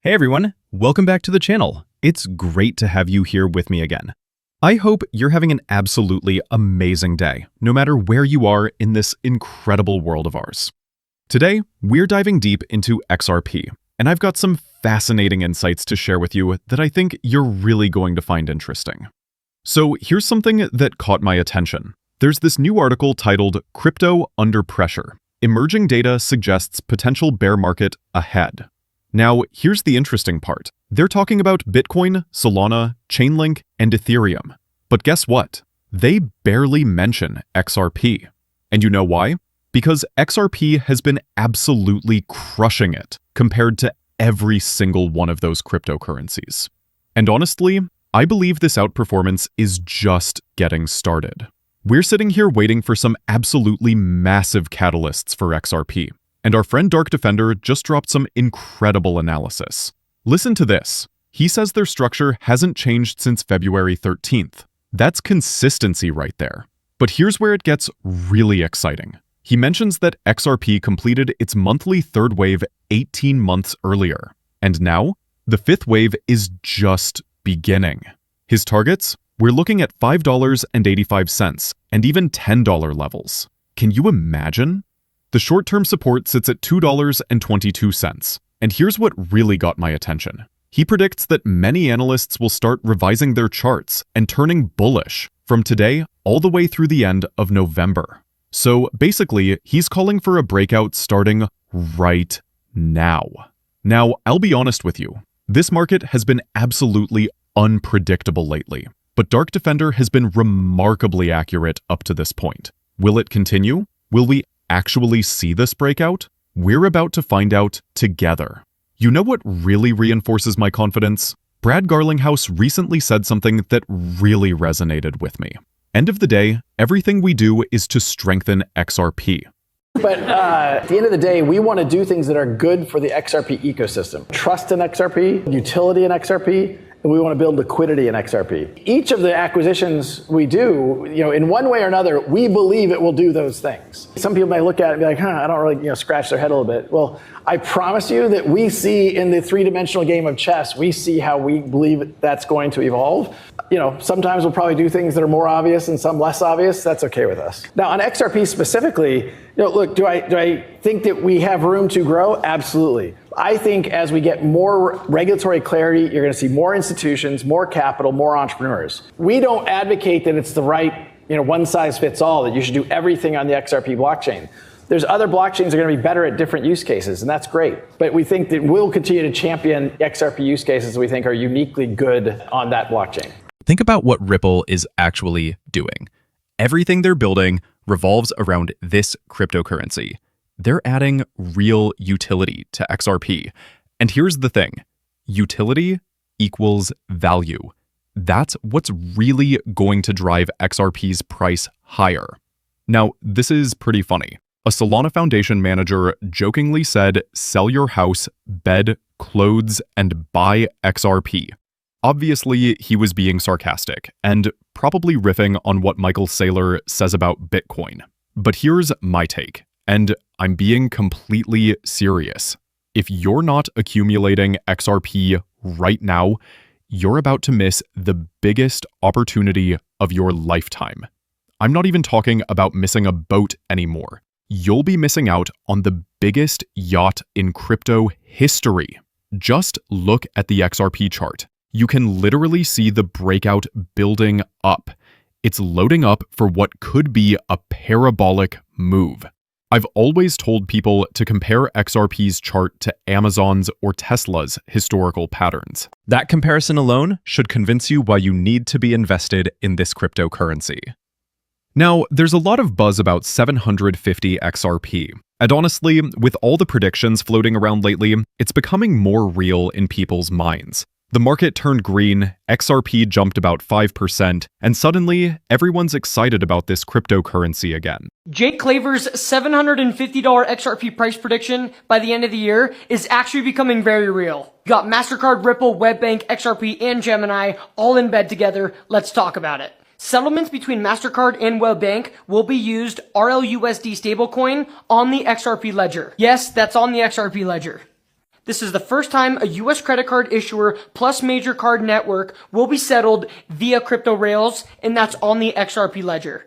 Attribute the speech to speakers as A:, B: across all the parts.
A: Hey everyone, welcome back to the channel. It's great to have you here with me again. I hope you're having an absolutely amazing day, no matter where you are in this incredible world of ours. Today, we're diving deep into XRP, and I've got some fascinating insights to share with you that I think you're really going to find interesting. So here's something that caught my attention. There's this new article titled "Crypto Under Pressure. Emerging Data Suggests Potential Bear Market Ahead." Now, here's the interesting part. They're talking about Bitcoin, Solana, Chainlink, and Ethereum. But guess what? They barely mention XRP. And you know why? Because XRP has been absolutely crushing it compared to every single one of those cryptocurrencies. And honestly, I believe this outperformance is just getting started. We're sitting here waiting for some absolutely massive catalysts for XRP. And our friend Dark Defender just dropped some incredible analysis. Listen to this. He says their structure hasn't changed since February 13th. That's consistency right there. But here's where it gets really exciting. He mentions that XRP completed its monthly third wave 18 months earlier. And now, the fifth wave is just beginning. His targets? We're looking at $5.85 and even $10 levels. Can you imagine? The short-term support sits at $2.22, and here's what really got my attention. He predicts that many analysts will start revising their charts and turning bullish from today all the way through the end of November. So basically, he's calling for a breakout starting right now. Now, I'll be honest with you. This market has been absolutely unpredictable lately, but Dark Defender has been remarkably accurate up to this point. Will it continue? Will we actually see this breakout? We're about to find out together. You know what really reinforces my confidence? Brad Garlinghouse recently said something that really resonated with me. End of the day, everything we do is to strengthen XRP.
B: But at the end of the day, we want to do things that are good for the XRP ecosystem. Trust in XRP, utility in XRP, and we want to build liquidity in XRP. Each of the acquisitions we do, in one way or another, we believe it will do those things. Some people may look at it and be like, I don't really, scratch their head a little bit. Well, I promise you that we see in the three-dimensional game of chess, we see how we believe that's going to evolve. Sometimes we'll probably do things that are more obvious and some less obvious. That's okay with us. Now, on XRP specifically, look, do I think that we have room to grow? Absolutely. I think as we get more regulatory clarity, you're going to see more institutions, more capital, more entrepreneurs. We don't advocate that it's the right, one size fits all, that you should do everything on the XRP blockchain. There's other blockchains that are going to be better at different use cases, and that's great. But we think that we'll continue to champion XRP use cases that we think are uniquely good on that blockchain.
A: Think about what Ripple is actually doing. Everything they're building revolves around this cryptocurrency. They're adding real utility to XRP. And here's the thing. Utility equals value. That's what's really going to drive XRP's price higher. Now, this is pretty funny. A Solana Foundation manager jokingly said, "Sell your house, bed, clothes, and buy XRP." Obviously, he was being sarcastic and probably riffing on what Michael Saylor says about Bitcoin. But here's my take, and I'm being completely serious. If you're not accumulating XRP right now, you're about to miss the biggest opportunity of your lifetime. I'm not even talking about missing a boat anymore. You'll be missing out on the biggest yacht in crypto history. Just look at the XRP chart. You can literally see the breakout building up. It's loading up for what could be a parabolic move. I've always told people to compare XRP's chart to Amazon's or Tesla's historical patterns. That comparison alone should convince you why you need to be invested in this cryptocurrency. Now, there's a lot of buzz about 750 XRP. And honestly, with all the predictions floating around lately, it's becoming more real in people's minds. The market turned green, XRP jumped about 5%, and suddenly, everyone's excited about this cryptocurrency again.
C: Jake Claver's $750 XRP price prediction by the end of the year is actually becoming very real. You got MasterCard, Ripple, WebBank, XRP, and Gemini all in bed together. Let's talk about it. Settlements between MasterCard and WebBank will be used RLUSD stablecoin on the XRP ledger. Yes, that's on the XRP ledger. This is the first time a US credit card issuer plus major card network will be settled via crypto rails, and that's on the XRP ledger.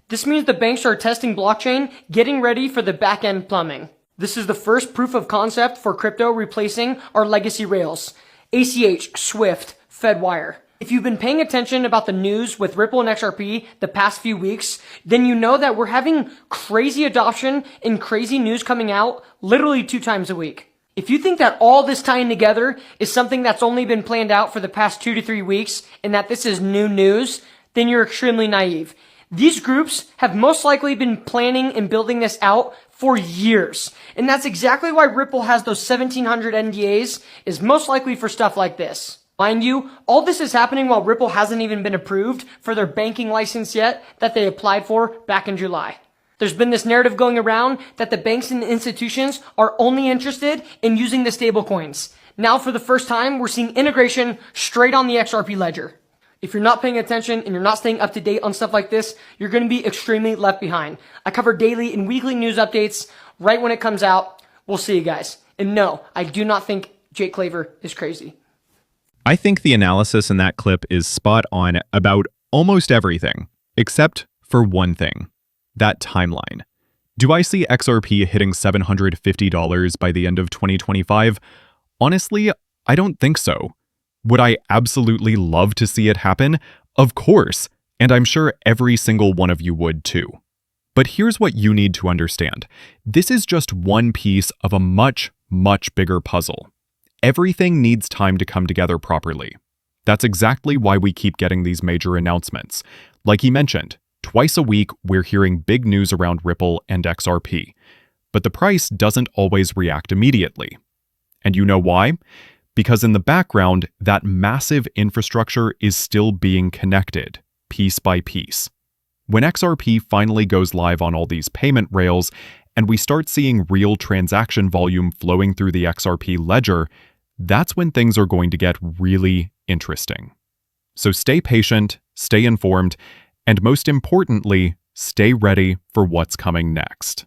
C: This means the banks are testing blockchain, getting ready for the back-end plumbing. This is the first proof of concept for crypto replacing our legacy rails. ACH, SWIFT, FedWire. If you've been paying attention about the news with Ripple and XRP the past few weeks, then you know that we're having crazy adoption and crazy news coming out literally 2 times a week. If you think that all this tying together is something that's only been planned out for the past 2 to 3 weeks and that this is new news, then you're extremely naive. These groups have most likely been planning and building this out for years. And that's exactly why Ripple has those 1,700 NDAs, is most likely for stuff like this. Mind you, all this is happening while Ripple hasn't even been approved for their banking license yet that they applied for back in July. There's been this narrative going around that the banks and institutions are only interested in using the stablecoins. Now, for the first time, we're seeing integration straight on the XRP ledger. If you're not paying attention and you're not staying up to date on stuff like this, you're going to be extremely left behind. I cover daily and weekly news updates right when it comes out. We'll see you guys. And no, I do not think Jake Claver is crazy.
A: I think the analysis in that clip is spot on about almost everything, except for one thing. That timeline. Do I see XRP hitting $750 by the end of 2025? Honestly, I don't think so. Would I absolutely love to see it happen? Of course, and I'm sure every single one of you would too. But here's what you need to understand. This is just one piece of a much, much bigger puzzle. Everything needs time to come together properly. That's exactly why we keep getting these major announcements. Like he mentioned, twice a week, we're hearing big news around Ripple and XRP. But the price doesn't always react immediately. And you know why? Because in the background, that massive infrastructure is still being connected, piece by piece. When XRP finally goes live on all these payment rails, and we start seeing real transaction volume flowing through the XRP ledger, that's when things are going to get really interesting. So stay patient, stay informed, and most importantly, stay ready for what's coming next.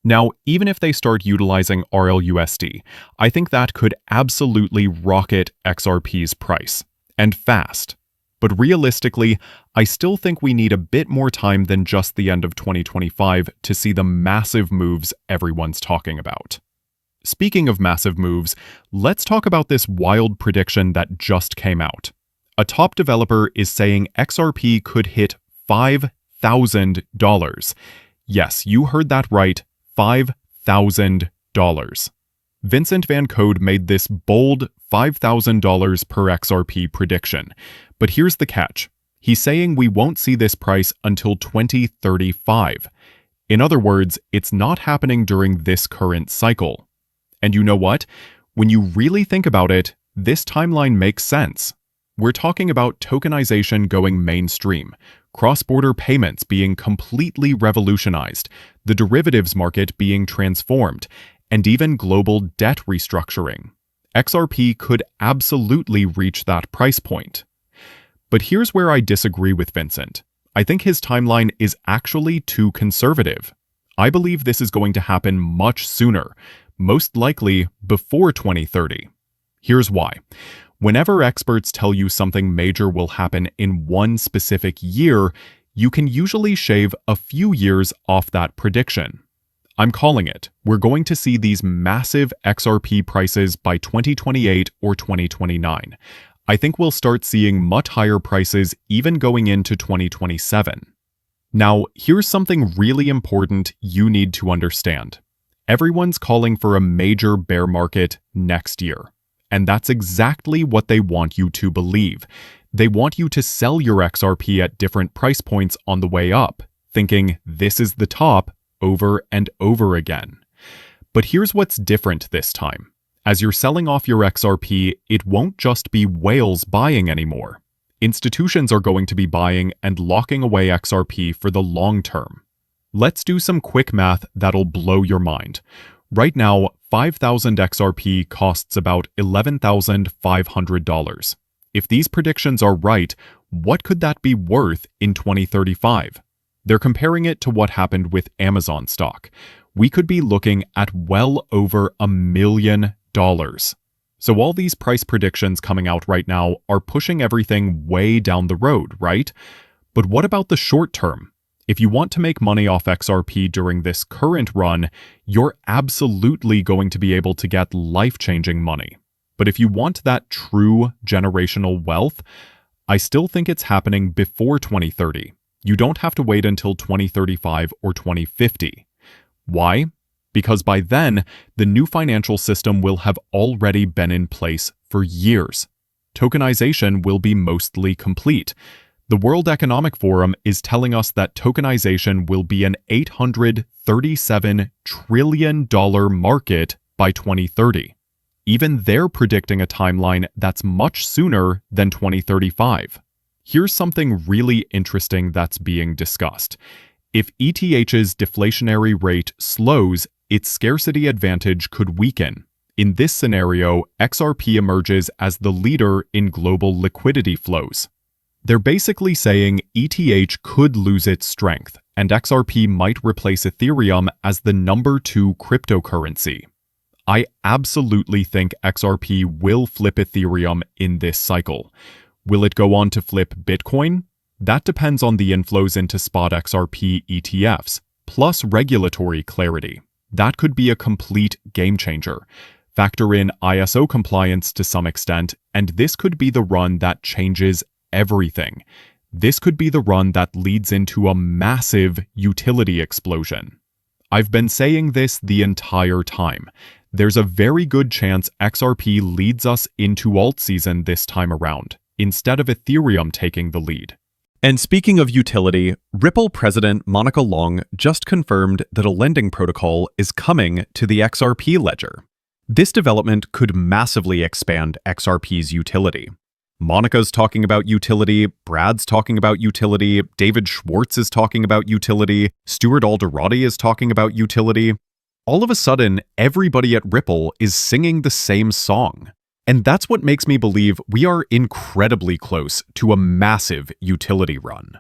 A: Now, even if they start utilizing RLUSD, I think that could absolutely rocket XRP's price, and fast. But realistically, I still think we need a bit more time than just the end of 2025 to see the massive moves everyone's talking about. Speaking of massive moves, let's talk about this wild prediction that just came out. A top developer is saying XRP could hit $5,000. Yes, you heard that right, $5,000. Vincent Van Code made this bold $5,000 per XRP prediction. But here's the catch. He's saying we won't see this price until 2035. In other words, it's not happening during this current cycle. And you know what? When you really think about it, this timeline makes sense. We're talking about tokenization going mainstream, cross-border payments being completely revolutionized, the derivatives market being transformed, and even global debt restructuring. XRP could absolutely reach that price point. But here's where I disagree with Vincent. I think his timeline is actually too conservative. I believe this is going to happen much sooner, most likely before 2030. Here's why. Whenever experts tell you something major will happen in one specific year, you can usually shave a few years off that prediction. I'm calling it. We're going to see these massive XRP prices by 2028 or 2029. I think we'll start seeing much higher prices even going into 2027. Now, here's something really important you need to understand. Everyone's calling for a major bear market next year. And that's exactly what they want you to believe. They want you to sell your XRP at different price points on the way up, thinking this is the top over and over again. But here's what's different this time. As you're selling off your XRP, it won't just be whales buying anymore. Institutions are going to be buying and locking away XRP for the long term. Let's do some quick math that'll blow your mind. Right now, 5,000 XRP costs about $11,500. If these predictions are right, what could that be worth in 2035? They're comparing it to what happened with Amazon stock. We could be looking at well over $1 million. So all these price predictions coming out right now are pushing everything way down the road, right? But what about the short term? If you want to make money off XRP during this current run, you're absolutely going to be able to get life-changing money. But if you want that true generational wealth, I still think it's happening before 2030. You don't have to wait until 2035 or 2050. Why? Because by then, the new financial system will have already been in place for years. Tokenization will be mostly complete. The World Economic Forum is telling us that tokenization will be an $837 trillion market by 2030. Even they're predicting a timeline that's much sooner than 2035. Here's something really interesting that's being discussed. If ETH's deflationary rate slows, its scarcity advantage could weaken. In this scenario, XRP emerges as the leader in global liquidity flows. They're basically saying ETH could lose its strength, and XRP might replace Ethereum as the number 2 cryptocurrency. I absolutely think XRP will flip Ethereum in this cycle. Will it go on to flip Bitcoin? That depends on the inflows into spot XRP ETFs, plus regulatory clarity. That could be a complete game changer. Factor in ISO compliance to some extent, and this could be the run that changes everything. This could be the run that leads into a massive utility explosion. I've been saying this the entire time. There's a very good chance XRP leads us into alt season this time around, instead of Ethereum taking the lead. And speaking of utility, Ripple President Monica Long just confirmed that a lending protocol is coming to the XRP ledger. This development could massively expand XRP's utility. Monica's talking about utility, Brad's talking about utility, David Schwartz is talking about utility, Stuart Alderati is talking about utility. All of a sudden, everybody at Ripple is singing the same song. And that's what makes me believe we are incredibly close to a massive utility run.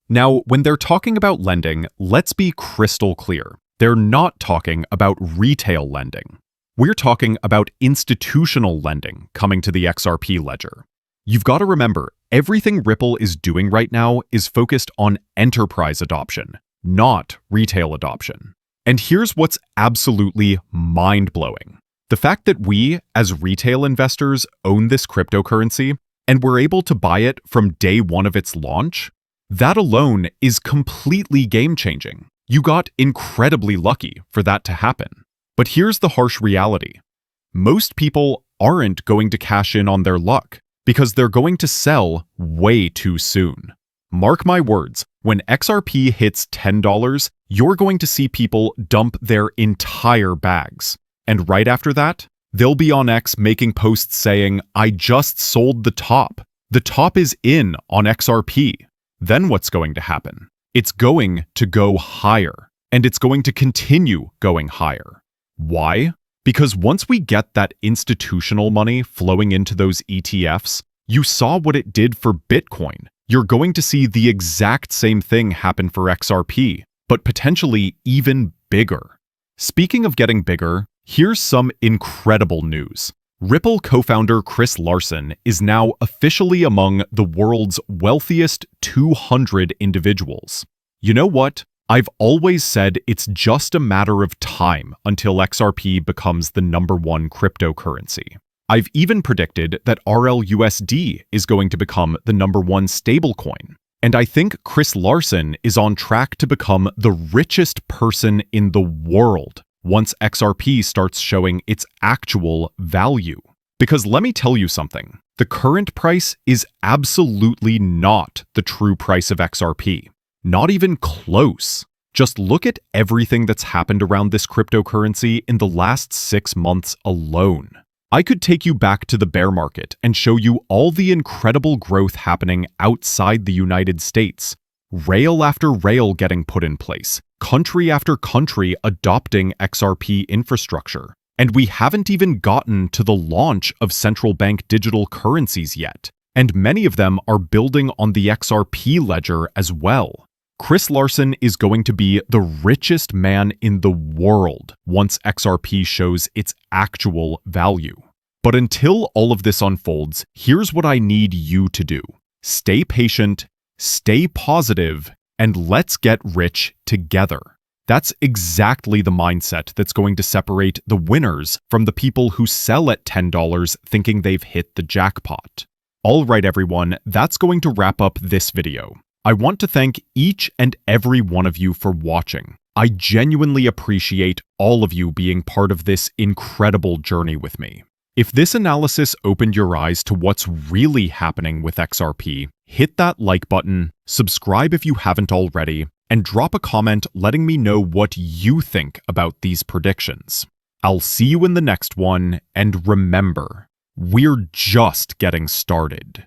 A: Now, when they're talking about lending, let's be crystal clear. They're not talking about retail lending. We're talking about institutional lending coming to the XRP ledger. You've got to remember, everything Ripple is doing right now is focused on enterprise adoption, not retail adoption. And here's what's absolutely mind-blowing. The fact that we, as retail investors, own this cryptocurrency, and we're able to buy it from day one of its launch, that alone is completely game-changing. You got incredibly lucky for that to happen. But here's the harsh reality. Most people aren't going to cash in on their luck, because they're going to sell way too soon. Mark my words, when XRP hits $10, you're going to see people dump their entire bags. And right after that, they'll be on X making posts saying, "I just sold the top. The top is in on XRP." Then what's going to happen? It's going to go higher, and it's going to continue going higher. Why? Because once we get that institutional money flowing into those ETFs, you saw what it did for Bitcoin. You're going to see the exact same thing happen for XRP, but potentially even bigger. Speaking of getting bigger, here's some incredible news. Ripple co-founder Chris Larsen is now officially among the world's wealthiest 200 individuals. You know what? I've always said it's just a matter of time until XRP becomes the #1 cryptocurrency. I've even predicted that RLUSD is going to become the #1 stablecoin. And I think Chris Larsen is on track to become the richest person in the world once XRP starts showing its actual value. Because let me tell you something, the current price is absolutely not the true price of XRP. Not even close. Just look at everything that's happened around this cryptocurrency in the last 6 months alone. I could take you back to the bear market and show you all the incredible growth happening outside the United States. Rail after rail getting put in place, country after country adopting XRP infrastructure. And we haven't even gotten to the launch of central bank digital currencies yet. And many of them are building on the XRP ledger as well. Chris Larsen is going to be the richest man in the world once XRP shows its actual value. But until all of this unfolds, here's what I need you to do. Stay patient, stay positive, and let's get rich together. That's exactly the mindset that's going to separate the winners from the people who sell at $10 thinking they've hit the jackpot. All right, everyone, that's going to wrap up this video. I want to thank each and every one of you for watching. I genuinely appreciate all of you being part of this incredible journey with me. If this analysis opened your eyes to what's really happening with XRP, hit that like button, subscribe if you haven't already, and drop a comment letting me know what you think about these predictions. I'll see you in the next one, and remember, we're just getting started.